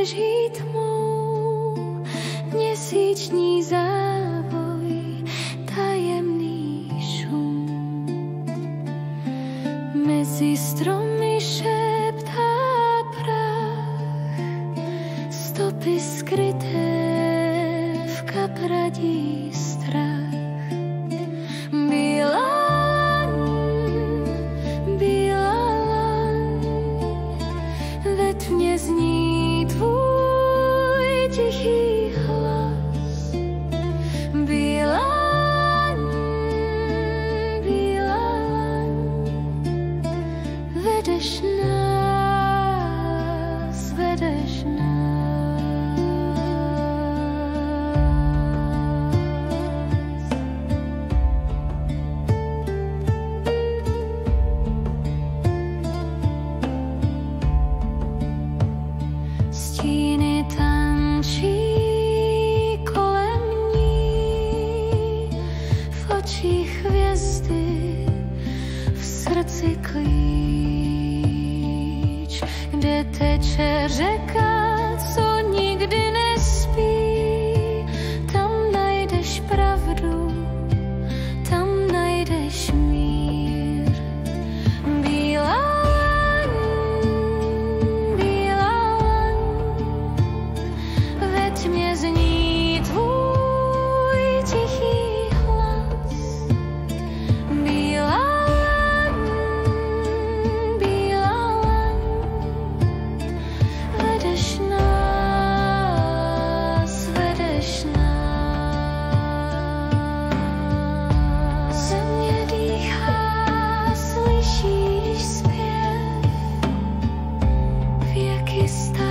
stráží tmou, měsíční závoj, tajemný šum. Mezi stromy šeptá prach, stopy skryté v kapradí strach. Ve tmě zní tvůj tichý hlas. Bílá laň, vedeš nás, vedeš nás. Stíny tančí kolem ní, v očích hvězdy, v srdci klíč, kde teče řeka, co nikdy nespí. Tam najdeš pravdu, tam najdeš mír. Bílá tmě zní tvůj tichý hlas. Bílá laň, vedeš nás, vedeš nás. Země dýchá, slyšíš zpěv, věky stále.